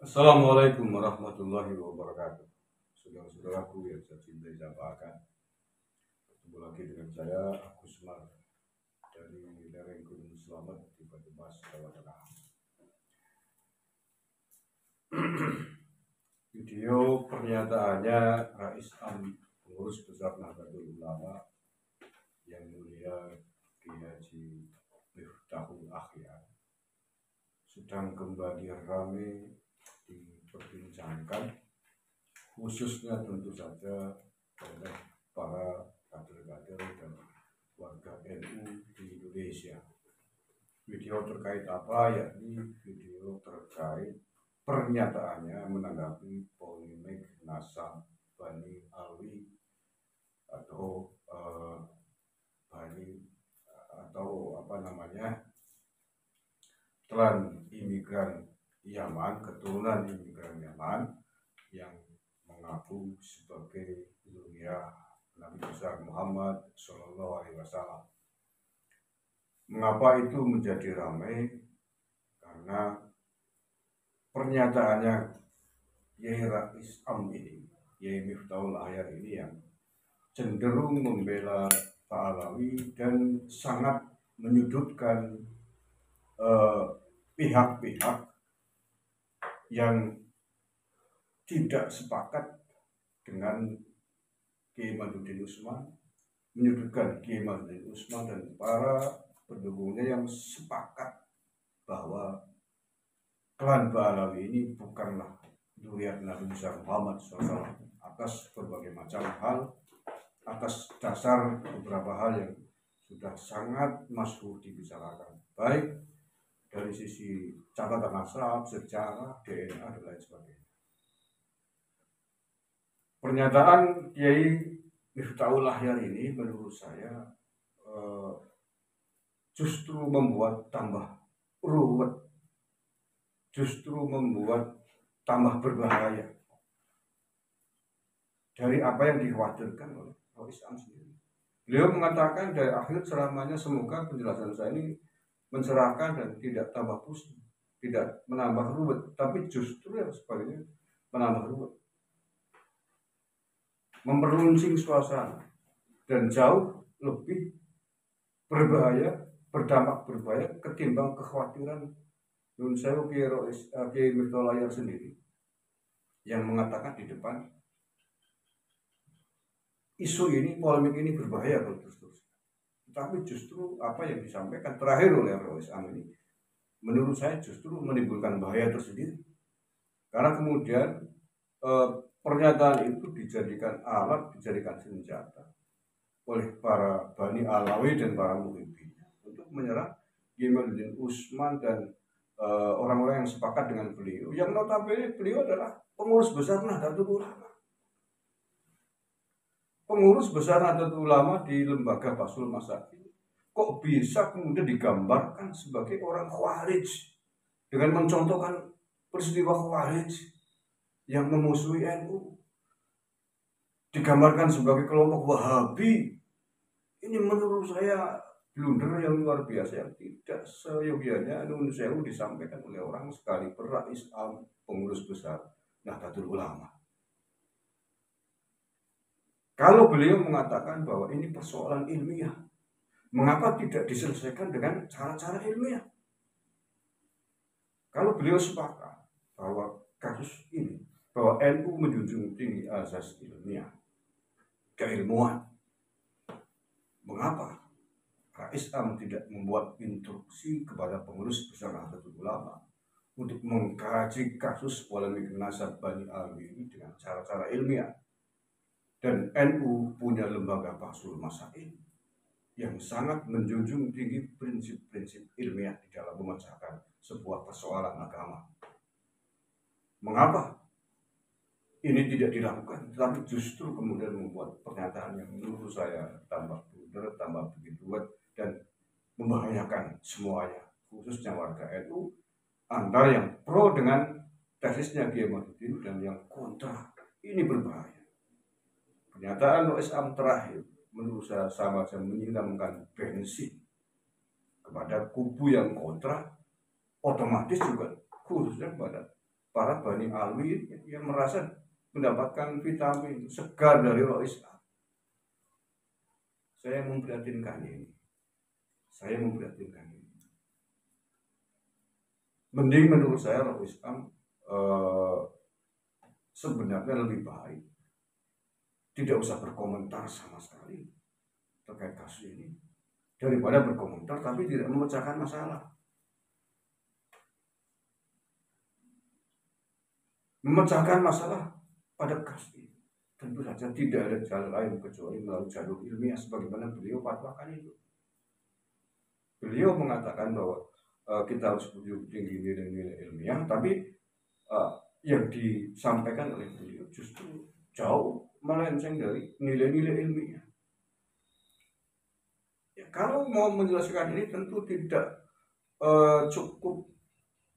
Assalamualaikum warahmatullahi wabarakatuh. Saudara-saudaraku yang saya cintai dan banggakan, bertemu lagi dengan saya Agus Mar dari lereng Gunung Selamet di Banyumas, Jawa Tengah. Video pernyataannya Rais Am, pengurus besar Nahdlatul Ulama yang mulia Kiai Haji Miftahul Akhyar sedang kembali ramai diperbincangkan, khususnya tentu saja oleh para kader-kader dan warga NU di Indonesia. Video terkait apa? Yakni video terkait pernyataannya menanggapi polemik nasab Bani Alwi atau Bani atau klan imigran Yaman, keturunan imigran Yaman yang mengaku sebagai zuriyah Nabi besar Muhammad Shallallahu Alaihi Wasallam. Mengapa itu menjadi ramai? Karena pernyataannya Kiai Rais Am ini, Kiai Miftahul Akhyar ini yang cenderung membela Pak Alawi dan sangat menyudutkan pihak-pihak yang tidak sepakat dengan Kiai Madudin Usman, menyudutkan Kiai Madudin Usman dan para pendukungnya yang sepakat bahwa klan Ba'alawi ini bukanlah zuriat Nabi besar Muhammad SAW atas berbagai macam hal, atas dasar beberapa hal yang sudah sangat masyhur dibicarakan, baik dari sisi catatan nasab, sejarah, DNA, dan lain sebagainya. Pernyataan Kiai Miftahul Akhyar ini menurut saya justru membuat tambah ruwet, justru membuat tambah berbahaya dari apa yang dikhawatirkan oleh Rais Am sendiri. Beliau mengatakan dari akhir ceramahnya, semoga penjelasan saya ini mencerahkan dan tidak tambah pusing, tidak menambah ruwet, tapi justru yang sebaliknya menambah ruwet, memperuncing suasana, dan jauh lebih berbahaya, berdampak berbahaya ketimbang kekhawatiran Nun Sewu Kiai Miftahul Akhyar sendiri yang mengatakan di depan isu ini, polemik ini berbahaya kalau terus-terus. Tapi justru apa yang disampaikan terakhir oleh Rais Am ini menurut saya justru menimbulkan bahaya tersendiri. Karena kemudian pernyataan itu dijadikan alat, dijadikan senjata oleh para Bani Alawi dan para muhibbinya untuk menyerang Kiai Madudin Usman dan orang-orang yang sepakat dengan beliau, yang notabene beliau adalah pengurus besar Nahdlatul Ulama. Pengurus besar Nahdlatul Ulama di lembaga Basul Masakin kok bisa kemudian digambarkan sebagai orang Khawarij dengan mencontohkan peristiwa Khawarij yang memusuhi NU, digambarkan sebagai kelompok Wahabi. Ini menurut saya blunder yang luar biasa yang tidak seyogianya Nun Sewu disampaikan oleh orang sekali Rais Am, pengurus besar Nahdlatul Ulama. Kalau beliau mengatakan bahwa ini persoalan ilmiah, mengapa tidak diselesaikan dengan cara-cara ilmiah? Kalau beliau sepakat bahwa kasus ini, bahwa NU menjunjung tinggi azas ilmiah, keilmuan, mengapa Rais Am tidak membuat instruksi kepada pengurus besar Nahdlatul Ulama untuk mengkaji kasus polemik nasab Bani Alwi ini dengan cara-cara ilmiah? Dan NU punya lembaga Basul Masail yang sangat menjunjung tinggi prinsip-prinsip ilmiah di dalam memecahkan sebuah persoalan agama. Mengapa ini tidak dilakukan, tapi justru kemudian membuat pernyataan yang menurut saya tambah blunder, tambah begitu ruwet, dan membahayakan semuanya, khususnya warga NU, antara yang pro dengan tesisnya Kiai Madudin dan yang kontra. Ini berbahaya. Pernyataan Rais Am terakhir menurut saya sama saja menyiramkan bensin kepada kubu yang kontra, otomatis juga khususnya kepada para Bani Alwi yang merasa mendapatkan vitamin segar dari roh Islam. Saya memprihatinkan ini. Mending menurut saya roh Islam sebenarnya lebih baik tidak usah berkomentar sama sekali terkait kasus ini daripada berkomentar tapi tidak memecahkan masalah. Memecahkan masalah pada kasus ini tentu saja tidak ada jalan lain kecuali melalui jalur ilmiah sebagaimana beliau fatwakan itu. Beliau mengatakan bahwa kita harus menjunjung tinggi nilai-nilai ilmiah, tapi yang disampaikan oleh beliau justru jauh melenceng dari nilai-nilai ilmiah. Ya, kalau mau menjelaskan ini tentu tidak cukup,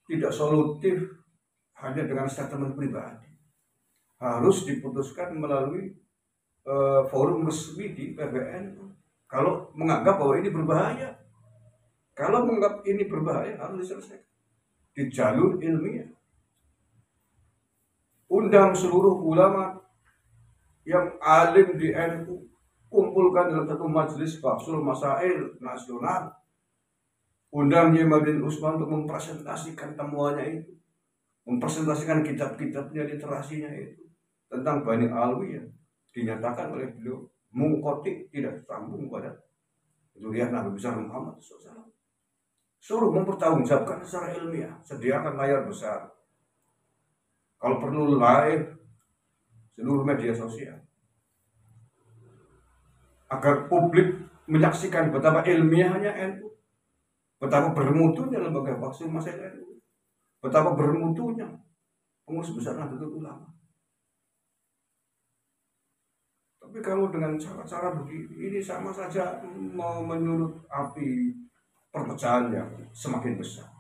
tidak solutif hanya dengan statement pribadi. Harus diputuskan melalui forum resmi di PBNU. Kalau menganggap bahwa ini berbahaya, harus diselesaikan di jalur ilmiah. Undang seluruh ulama yang alim di NU, kumpulkan dalam satu majelis Bahsul Masail nasional. Undang Jemaluddin Usman untuk mempresentasikan temuannya itu, mempresentasikan kitab-kitabnya, literasinya itu tentang Bani Alwi yang dinyatakan oleh beliau mungkotik tidak sambung pada zuriat Nabi besar Muhammad SAW. Suruh mempertanggungjawabkan secara ilmiah, sediakan layar besar, kalau perlu live seluruh media sosial, agar publik menyaksikan betapa ilmiahnya NU, betapa bermutunya lembaga Bahsul Masail NU, betapa bermutunya pengurus besar Nahdlatul Ulama. Tapi kalau dengan cara-cara begini, ini sama saja menyulut api perpecahan yang semakin besar.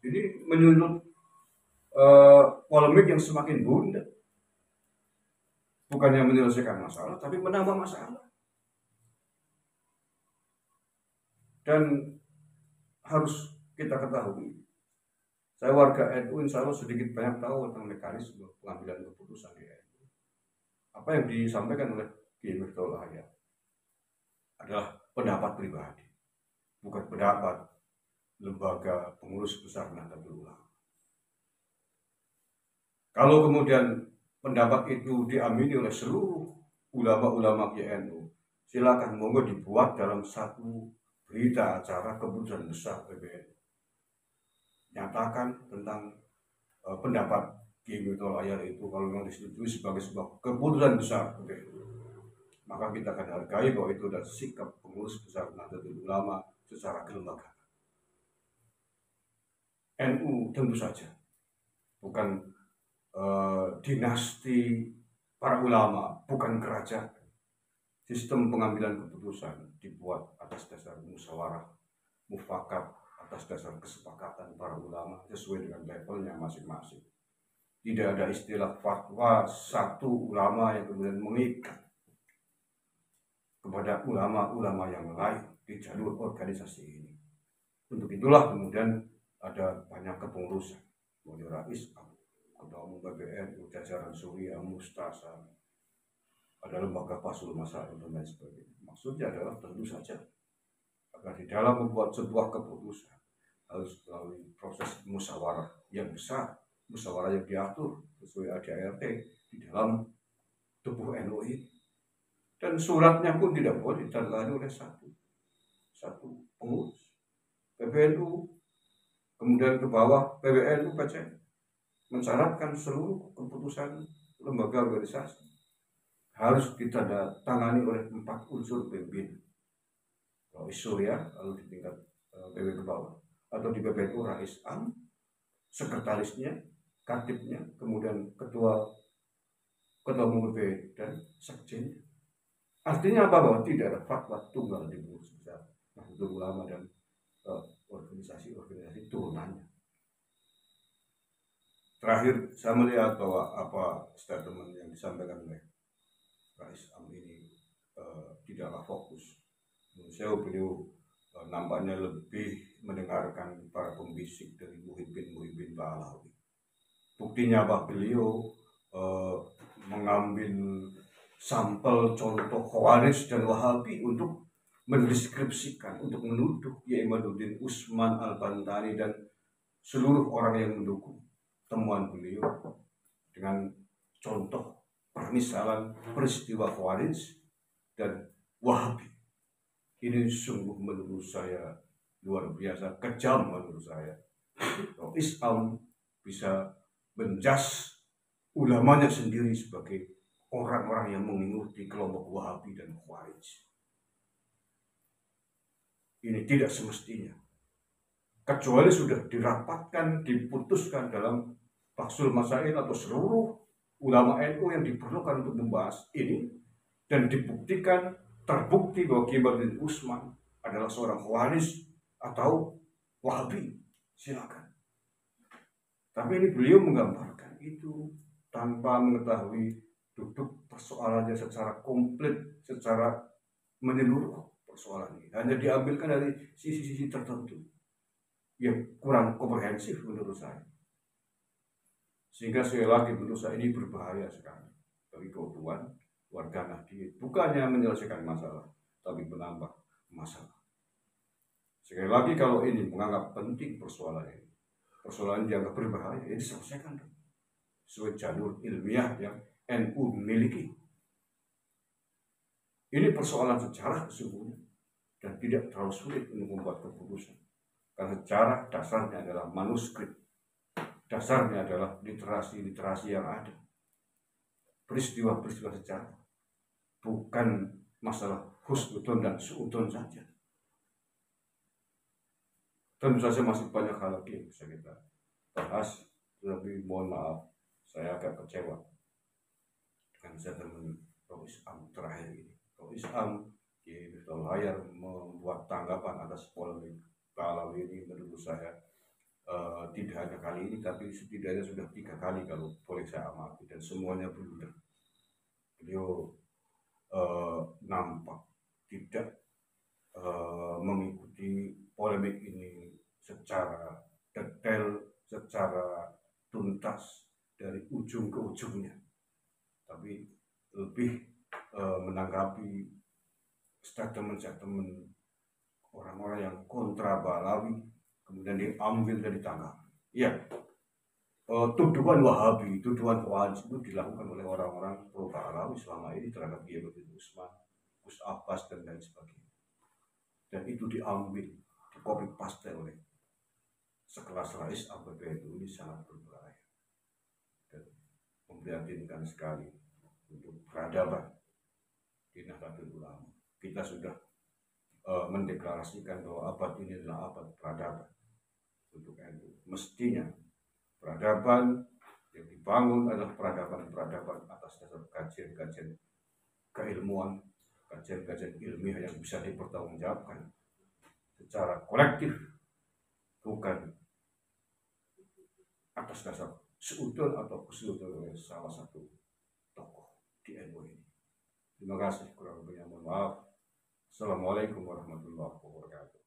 Ini menyulut polemik yang semakin bundar. Bukannya menyelesaikan masalah, tapi menambah masalah. Dan harus kita ketahui, saya warga NU insya Allah sedikit banyak tahu tentang mekanisme pengambilan keputusan di NU. Apa yang disampaikan oleh Kiai Miftahul Hayat adalah pendapat pribadi, bukan pendapat lembaga pengurus besar Nahdlatul Ulama. Kalau kemudian pendapat itu diamini oleh seluruh ulama-ulama NU, silakan monggo dibuat dalam satu berita acara keputusan besar PBNU. Nyatakan tentang pendapat Kiai Miftahul Hayat itu kalau memang disetujui sebagai sebuah keputusan besar PBNU, maka kita akan hargai bahwa itu adalah sikap pengurus besar Nahdlatul Ulama secara kelembagaan. NU tentu saja bukan dinasti para ulama, bukan kerajaan. Sistem pengambilan keputusan dibuat atas dasar musyawarah mufakat, atas dasar kesepakatan para ulama sesuai dengan levelnya masing-masing. Tidak ada istilah fatwa satu ulama yang kemudian mengikat kepada ulama-ulama yang lain di jalur organisasi ini. Untuk itulah kemudian ada banyak kepengurusan, mulai rais, ketua umum PBNU, jajaran Surya, Mustasar, ada lembaga Bahsul Masail dan lain sebagainya. Maksudnya adalah tentu saja agar di dalam membuat sebuah keputusan harus melalui proses musyawarah yang besar, musyawarah yang diatur sesuai ADART di dalam tubuh NU ini. Dan suratnya pun tidak boleh ditangani oleh satu pengurus PBNU, kemudian ke bawah PBNU PCN, mensyaratkan seluruh keputusan lembaga organisasi harus ditandatangani oleh 4 unsur pimpinan. Kalau Surya, lalu di tingkat PB ke bawah, atau di PBNU Rais Am, sekretarisnya, katibnya, kemudian ketua umum PB dan sekjennya. Artinya apa? Bahwa tidak ada fatwa tunggal di pengurus besar Nahdlatul Ulama dan organisasi-organisasi turunannya. Terakhir, saya melihat bahwa apa statement yang disampaikan oleh Rais Am ini tidaklah fokus. Menurut saya beliau nampaknya lebih mendengarkan para pembisik dari Muhyiddin Ba'alawi. Buktinya apa? Beliau mengambil sampel contoh Khawarij dan Wahabi untuk mendeskripsikan, untuk menuduh Kiai Imaduddin Usman Al-Bantani dan seluruh orang yang mendukung temuan beliau dengan contoh permisalan peristiwa Khawarij dan Wahabi. Ini sungguh menurut saya luar biasa kejam menurut saya. Kalau Islam bisa menjas ulamanya sendiri sebagai orang-orang yang mengikuti kelompok Wahabi dan Khawarij. Ini tidak semestinya. Kecuali sudah dirapatkan, diputuskan dalam Faksul Masail atau seluruh ulama NU yang diperlukan untuk membahas ini dan dibuktikan, terbukti bahwa Kiai Imaduddin Usman adalah seorang Khawarij atau Wahabi, silakan. Tapi ini beliau menggambarkan itu tanpa mengetahui duduk persoalannya secara komplit, secara menyeluruh persoalan ini. Hanya diambilkan dari sisi-sisi tertentu yang kurang komprehensif menurut saya. Sehingga sekali lagi menurut saya ini berbahaya sekali bagi keutuhan warga Nahdliyin. Bukannya menyelesaikan masalah, tapi menambah masalah. Sekali lagi kalau ini menganggap penting persoalan ini, persoalan yang berbahaya, ini diselesaikan sesuai jalur ilmiah yang NU miliki. Ini persoalan sejarah sesungguhnya dan tidak terlalu sulit untuk membuat keputusan. Karena sejarah dasarnya adalah manuskrip, dasarnya adalah literasi yang ada, peristiwa-peristiwa sejarah, bukan masalah husnudon dan suudon saja. Tentu saja masih banyak hal lagi yang bisa kita bahas, tapi mohon maaf, saya agak kecewa dengan statement Rois Am terakhir ini. Rois Am di layar membuat tanggapan atas polemik Ba'alawi ini menurut saya tidak hanya kali ini, tapi setidaknya sudah 3 kali kalau boleh saya amati, dan semuanya blunder. Beliau nampak tidak mengikuti polemik ini secara detail, secara tuntas dari ujung ke ujungnya, tapi lebih menanggapi statement-statement orang-orang yang kontra Ba'alawi, kemudian diambil dan ditanggapi. Ya, tuduhan Wahabi, tuduhan Khawarij itu dilakukan oleh orang-orang pro Ba'alawi selama ini terhadap Kiai Imaduddin Usman, Gus Abbas dan lain sebagainya. Dan itu diambil, di-copy paste oleh sekelas Rais PBNU. Ini sangat berbahaya dan memprihatinkan sekali untuk peradaban di Nahdlatul Ulama. Kita sudah mendeklarasikan bahwa abad ini adalah abad peradaban untuk NU. Mestinya peradaban yang dibangun adalah peradaban atas dasar kajian-kajian keilmuan, kajian-kajian ilmiah yang bisa dipertanggungjawabkan secara kolektif, bukan atas dasar seudon atau keseudon oleh salah satu tokoh di NU ini. Terima kasih, kurang lebihnya mohon maaf. Assalamualaikum warahmatullahi wabarakatuh.